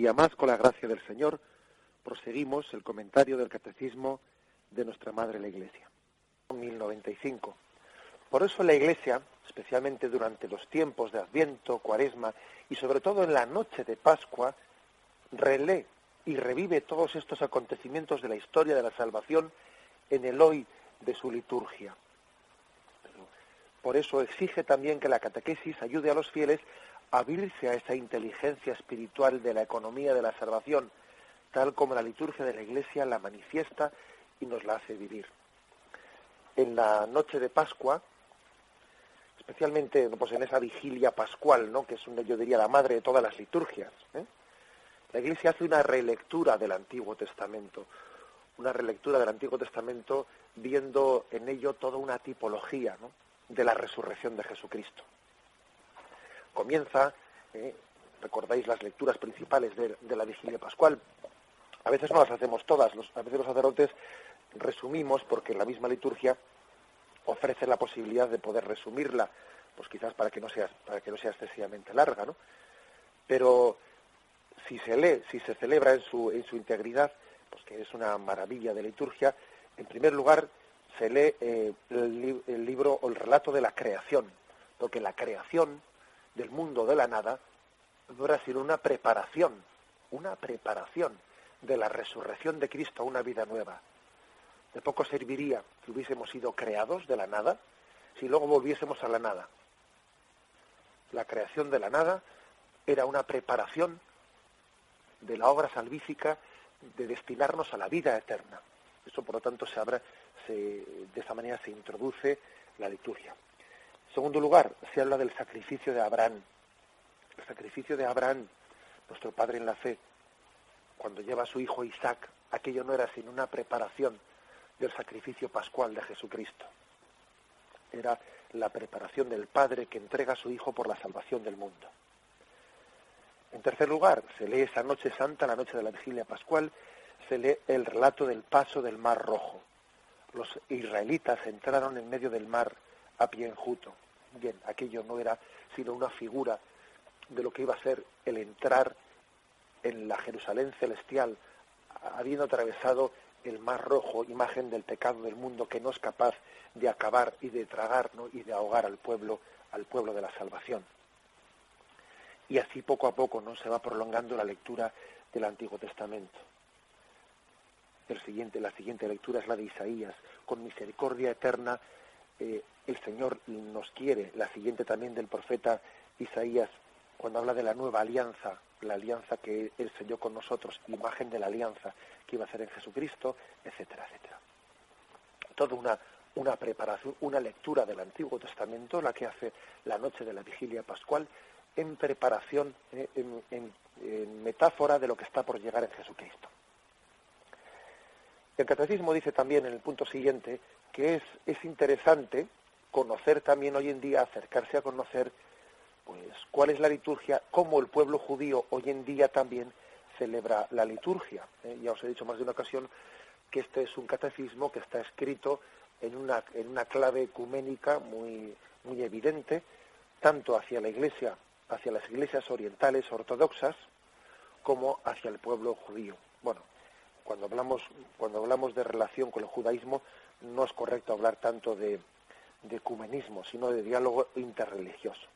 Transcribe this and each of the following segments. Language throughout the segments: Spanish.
día más, con la gracia del Señor, proseguimos el comentario del Catecismo de nuestra Madre la Iglesia. 1095. Por eso la Iglesia, especialmente durante los tiempos de Adviento, Cuaresma y sobre todo en la noche de Pascua, relee y revive todos estos acontecimientos de la historia de la salvación en el hoy de su liturgia. Por eso exige también que la catequesis ayude a los fieles a abrirse a esa inteligencia espiritual de la economía de la salvación, tal como la liturgia de la Iglesia la manifiesta y nos la hace vivir. En la noche de Pascua, especialmente pues en esa vigilia pascual, ¿no?, que es yo diría la madre de todas las liturgias, la Iglesia hace una relectura del Antiguo Testamento, viendo en ello toda una tipología, ¿no?, de la resurrección de Jesucristo. Comienza, recordáis las lecturas principales de la vigilia pascual. A veces no las hacemos todas, a veces los sacerdotes resumimos, porque la misma liturgia ofrece la posibilidad de poder resumirla, pues quizás para que no sea excesivamente larga, ¿no? Pero si se lee, si se celebra en su integridad, pues que es una maravilla de liturgia, en primer lugar se lee el libro o el relato de la creación, porque la creación del mundo de la nada no era sino una preparación de la resurrección de Cristo a una vida nueva. De poco serviría que hubiésemos sido creados de la nada si luego volviésemos a la nada. La creación de la nada era una preparación de la obra salvífica de destinarnos a la vida eterna. Eso, por lo tanto, de esa manera se introduce la liturgia. En segundo lugar, se habla del sacrificio de Abraham. El sacrificio de Abraham, nuestro padre en la fe, cuando lleva a su hijo Isaac, aquello no era sino una preparación del sacrificio pascual de Jesucristo. Era la preparación del Padre que entrega a su Hijo por la salvación del mundo. En tercer lugar, se lee esa noche santa, la noche de la vigilia pascual, se lee el relato del paso del Mar Rojo. Los israelitas entraron en medio del mar a pie enjuto. Bien, aquello no era sino una figura de lo que iba a ser el entrar en la Jerusalén celestial, habiendo atravesado el Mar Rojo, imagen del pecado del mundo que no es capaz de acabar y de tragar, ¿no?, y de ahogar al pueblo de la salvación. Y así poco a poco, ¿no?, se va prolongando la lectura del Antiguo Testamento. La siguiente lectura es la de Isaías. Con misericordia eterna el Señor nos quiere. La siguiente también del profeta Isaías, cuando habla de la nueva alianza, la alianza que Él selló con nosotros, imagen de la alianza que iba a hacer en Jesucristo, etcétera, etcétera. Toda una preparación, una lectura del Antiguo Testamento, la que hace la noche de la vigilia pascual, en preparación, en metáfora de lo que está por llegar en Jesucristo. El Catecismo dice también en el punto siguiente que es interesante conocer también hoy en día, acercarse a conocer pues cuál es la liturgia, cómo el pueblo judío hoy en día también celebra la liturgia. Ya os he dicho más de una ocasión que este es un catecismo que está escrito en una clave ecuménica muy, muy evidente, tanto hacia la Iglesia, hacia las iglesias orientales ortodoxas, como hacia el pueblo judío. Bueno, cuando hablamos de relación con el judaísmo, no es correcto hablar tanto de ecumenismo, sino de diálogo interreligioso.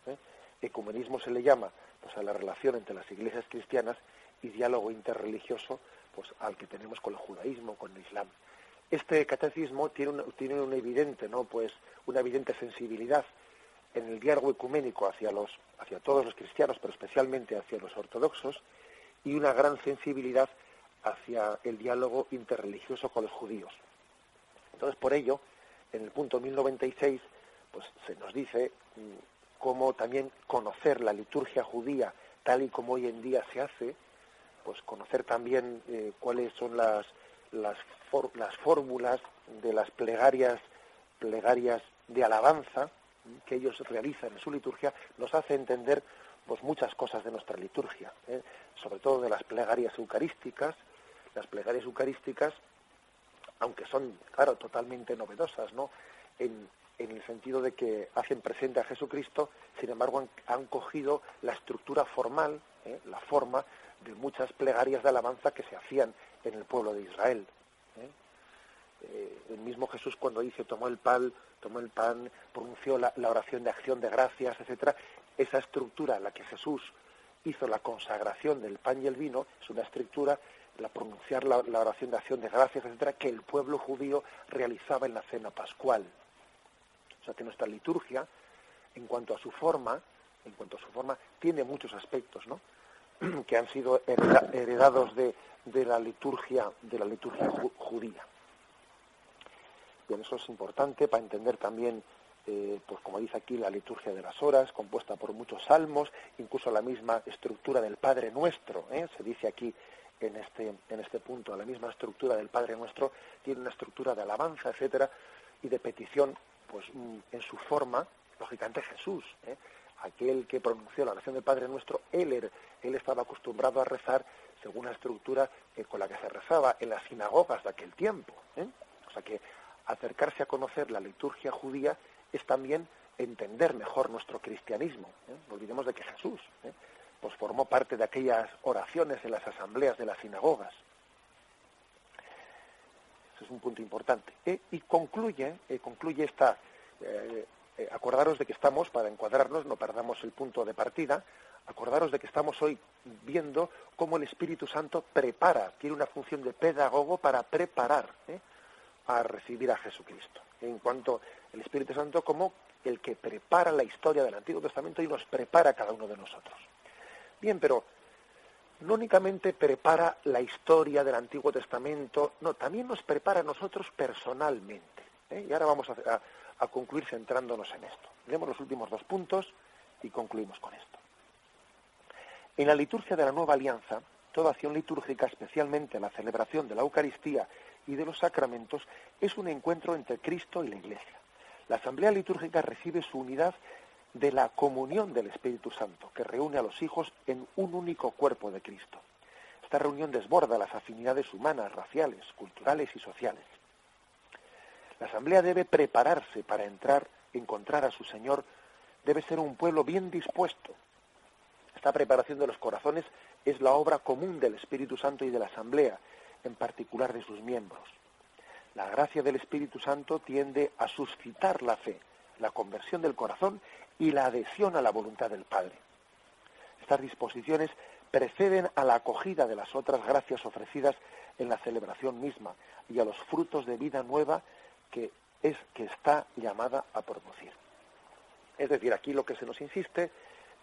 Ecumenismo se le llama pues a la relación entre las iglesias cristianas, y diálogo interreligioso pues al que tenemos con el judaísmo, con el islam. Este catecismo tiene una evidente, ¿no?, pues una evidente sensibilidad en el diálogo ecuménico hacia todos los cristianos, pero especialmente hacia los ortodoxos, y una gran sensibilidad hacia el diálogo interreligioso con los judíos. Entonces, por ello, en el punto 1096, pues se nos dice cómo también conocer la liturgia judía tal y como hoy en día se hace, pues conocer también cuáles son las fórmulas de las plegarias de alabanza que ellos realizan en su liturgia, nos hace entender pues muchas cosas de nuestra liturgia, sobre todo de las plegarias eucarísticas. Las plegarias eucarísticas, aunque son, claro, totalmente novedosas, ¿no?, en el sentido de que hacen presente a Jesucristo, sin embargo han cogido la estructura formal la forma de muchas plegarias de alabanza que se hacían en el pueblo de Israel. El mismo Jesús, cuando dice tomó el pan, pronunció la oración de acción de gracias, etcétera, esa estructura en la que Jesús hizo la consagración del pan y el vino es una estructura, pronunciar la oración de acción de gracias, etcétera, que el pueblo judío realizaba en la cena pascual. O sea que nuestra liturgia, en cuanto a su forma, tiene muchos aspectos, ¿no?, que han sido heredados de la liturgia judía. Bien, eso es importante para entender también, pues como dice aquí, la liturgia de las horas, compuesta por muchos salmos, incluso la misma estructura del Padre Nuestro, se dice aquí en este punto, la misma estructura del Padre Nuestro tiene una estructura de alabanza, etcétera, y de petición, pues en su forma, lógicamente Jesús, aquel que pronunció la oración del Padre Nuestro, él estaba acostumbrado a rezar según la estructura con la que se rezaba en las sinagogas de aquel tiempo. O sea que acercarse a conocer la liturgia judía es también entender mejor nuestro cristianismo. No olvidemos de que Jesús pues formó parte de aquellas oraciones en las asambleas de las sinagogas. Ese es un punto importante. Y concluye esta... acordaros de que estamos, para encuadrarnos, no perdamos el punto de partida, acordaros de que estamos hoy viendo cómo el Espíritu Santo tiene una función de pedagogo para preparar a recibir a Jesucristo. En cuanto el Espíritu Santo como el que prepara la historia del Antiguo Testamento y nos prepara a cada uno de nosotros. Bien, pero no únicamente prepara la historia del Antiguo Testamento, no, también nos prepara a nosotros personalmente. Y ahora vamos a concluir centrándonos en esto. Leemos los últimos 2 puntos y concluimos con esto. En la liturgia de la Nueva Alianza, toda acción litúrgica, especialmente la celebración de la Eucaristía y de los sacramentos, es un encuentro entre Cristo y la Iglesia. La asamblea litúrgica recibe su unidad de la comunión del Espíritu Santo, que reúne a los hijos en un único cuerpo de Cristo. Esta reunión desborda las afinidades humanas, raciales, culturales y sociales. La asamblea debe prepararse para encontrar a su Señor, debe ser un pueblo bien dispuesto. Esta preparación de los corazones es la obra común del Espíritu Santo y de la asamblea, en particular de sus miembros. La gracia del Espíritu Santo tiende a suscitar la fe, la conversión del corazón y la adhesión a la voluntad del Padre. Estas disposiciones preceden a la acogida de las otras gracias ofrecidas en la celebración misma y a los frutos de vida nueva que está llamada a producir. Es decir, aquí lo que se nos insiste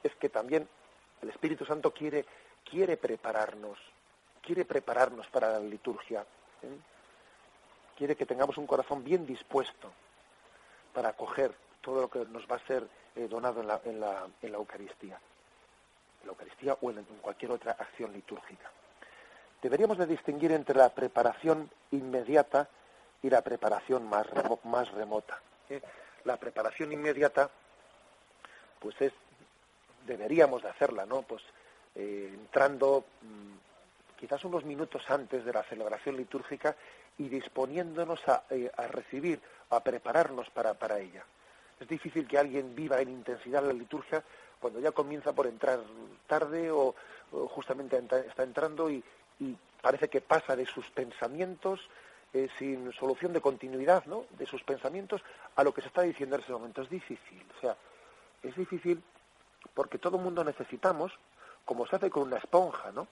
es que también el Espíritu Santo quiere prepararnos para la liturgia. Quiere que tengamos un corazón bien dispuesto para acoger todo lo que nos va a ser donado en la Eucaristía. En la Eucaristía o en cualquier otra acción litúrgica. Deberíamos de distinguir entre la preparación inmediata y la preparación más remota. La preparación inmediata, pues deberíamos de hacerla, ¿no? Pues entrando quizás unos minutos antes de la celebración litúrgica y disponiéndonos a recibir, a prepararnos para ella. Es difícil que alguien viva en intensidad la liturgia cuando ya comienza por entrar tarde o justamente está entrando y parece que pasa de sus pensamientos sin solución de continuidad, ¿no?, de sus pensamientos a lo que se está diciendo en ese momento. Es difícil, es difícil porque todo el mundo necesitamos, como se hace con una esponja, ¿no?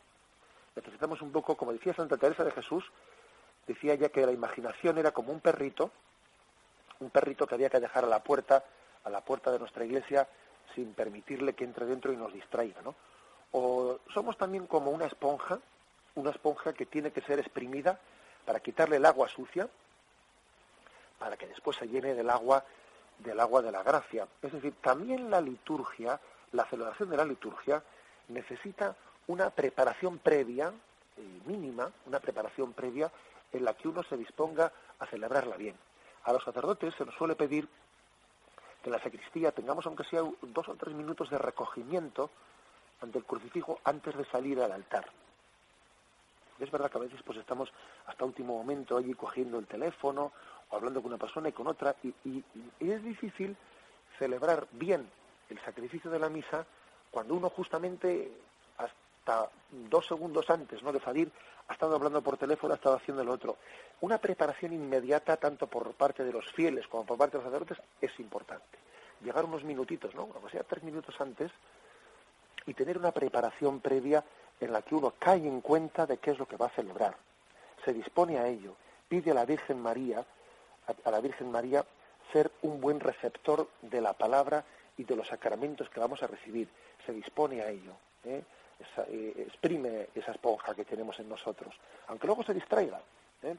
Necesitamos un poco, como decía Santa Teresa de Jesús, decía ella que la imaginación era como un perrito que había que dejar a la puerta de nuestra iglesia sin permitirle que entre dentro y nos distraiga, ¿no? O somos también como una esponja que tiene que ser exprimida para quitarle el agua sucia, para que después se llene del agua de la gracia. Es decir, también la liturgia, la celebración de la liturgia, necesita una preparación previa, mínima, una preparación previa en la que uno se disponga a celebrarla bien. A los sacerdotes se nos suele pedir que en la sacristía tengamos, aunque sea 2 o 3 minutos de recogimiento ante el crucifijo antes de salir al altar. Es verdad que a veces pues estamos hasta último momento allí cogiendo el teléfono o hablando con una persona y con otra y es difícil celebrar bien el sacrificio de la misa cuando uno justamente hasta 2 segundos antes, ¿no?, de salir, ha estado hablando por teléfono, ha estado haciendo lo otro. Una preparación inmediata, tanto por parte de los fieles como por parte de los sacerdotes, es importante. Llegar unos minutitos, ¿no?, o sea, 3 minutos antes, y tener una preparación previa en la que uno cae en cuenta de qué es lo que va a celebrar. Se dispone a ello, pide a la Virgen María, ser un buen receptor de la palabra y de los sacramentos que vamos a recibir. Se dispone a ello, exprime esa esponja que tenemos en nosotros, aunque luego se distraiga,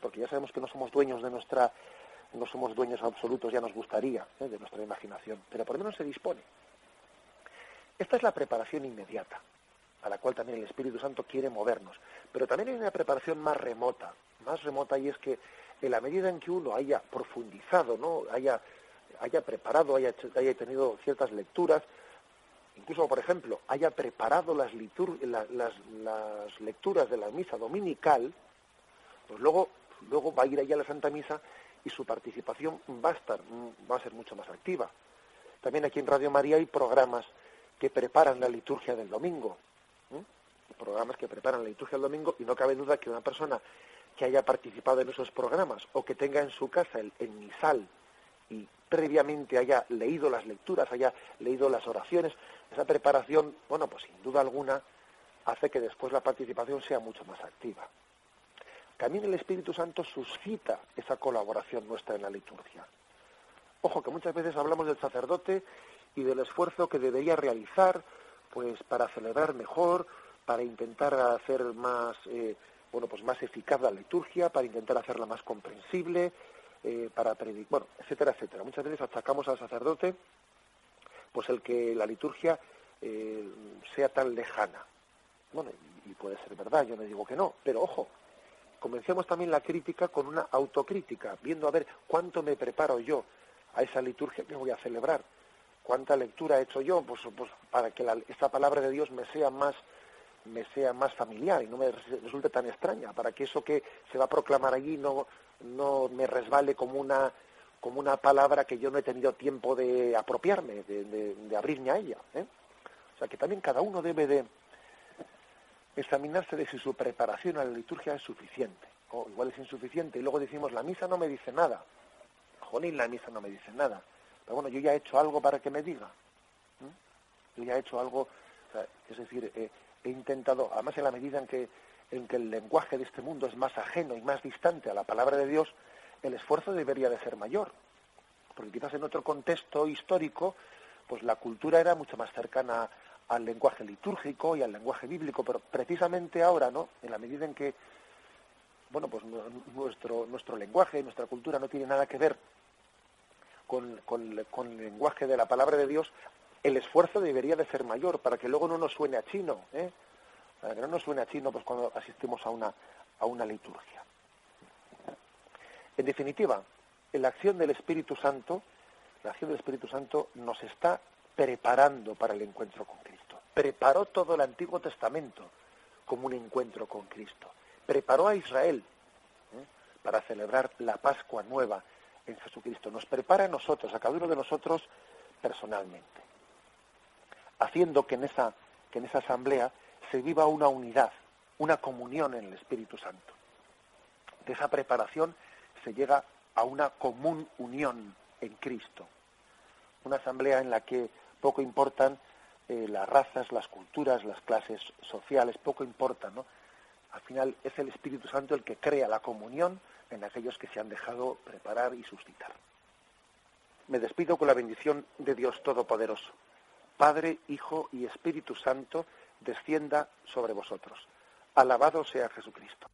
porque ya sabemos que no somos dueños no somos dueños absolutos, ya nos gustaría, de nuestra imaginación, pero por lo menos se dispone. Esta es la preparación inmediata, a la cual también el Espíritu Santo quiere movernos. Pero también hay una preparación más remota, y es que en la medida en que uno haya profundizado, ¿no?, haya preparado, haya tenido ciertas lecturas, incluso, por ejemplo, haya preparado las lecturas de la misa dominical, pues luego va a ir allá a la Santa Misa y su participación va a ser mucho más activa. También aquí en Radio María hay programas que preparan la liturgia del domingo, y no cabe duda que una persona que haya participado en esos programas o que tenga en su casa el misal y previamente haya leído las lecturas, haya leído las oraciones, esa preparación, bueno, pues sin duda alguna hace que después la participación sea mucho más activa. También el Espíritu Santo suscita esa colaboración nuestra en la liturgia. Ojo, que muchas veces hablamos del sacerdote y del esfuerzo que debería realizar, pues para celebrar mejor, para intentar hacer más eficaz la liturgia, para intentar hacerla más comprensible, para predicar, etcétera, etcétera. Muchas veces achacamos al sacerdote pues el que la liturgia sea tan lejana. Bueno, y puede ser verdad, yo no digo que no, pero ojo, comencemos también la crítica con una autocrítica, viendo a ver cuánto me preparo yo a esa liturgia que voy a celebrar, cuánta lectura he hecho yo, pues para que esta palabra de Dios me sea más familiar y no me resulte tan extraña, para que eso que se va a proclamar allí no me resbale como una palabra que yo no he tenido tiempo de apropiarme, de abrirme a ella, O sea, que también cada uno debe de examinarse de si su preparación a la liturgia es suficiente, o igual es insuficiente, y luego decimos, la misa no me dice nada. Jolín, la misa no me dice nada. Pero bueno, yo ya he hecho algo para que me diga. Yo ya he hecho algo, o sea, es decir, he intentado, además en la medida en que el lenguaje de este mundo es más ajeno y más distante a la palabra de Dios, el esfuerzo debería de ser mayor. Porque quizás en otro contexto histórico, pues la cultura era mucho más cercana al lenguaje litúrgico y al lenguaje bíblico, pero precisamente ahora, ¿no?, en la medida en que, bueno, pues nuestro lenguaje, nuestra cultura no tiene nada que ver con el lenguaje de la palabra de Dios, el esfuerzo debería de ser mayor para que luego no nos suene a chino, para que no nos suene a chino pues cuando asistimos a una liturgia. En definitiva, la acción del Espíritu Santo nos está preparando para el encuentro con Cristo. Preparó todo el Antiguo Testamento como un encuentro con Cristo. Preparó a Israel para celebrar la Pascua nueva en Jesucristo. Nos prepara a nosotros, a cada uno de nosotros personalmente, haciendo que en esa asamblea se viva una unidad, una comunión en el Espíritu Santo. De esa preparación se llega a una común unión en Cristo. Una asamblea en la que poco importan las razas, las culturas, las clases sociales, poco importa, ¿no? Al final es el Espíritu Santo el que crea la comunión en aquellos que se han dejado preparar y suscitar. Me despido con la bendición de Dios Todopoderoso. Padre, Hijo y Espíritu Santo, descienda sobre vosotros. Alabado sea Jesucristo.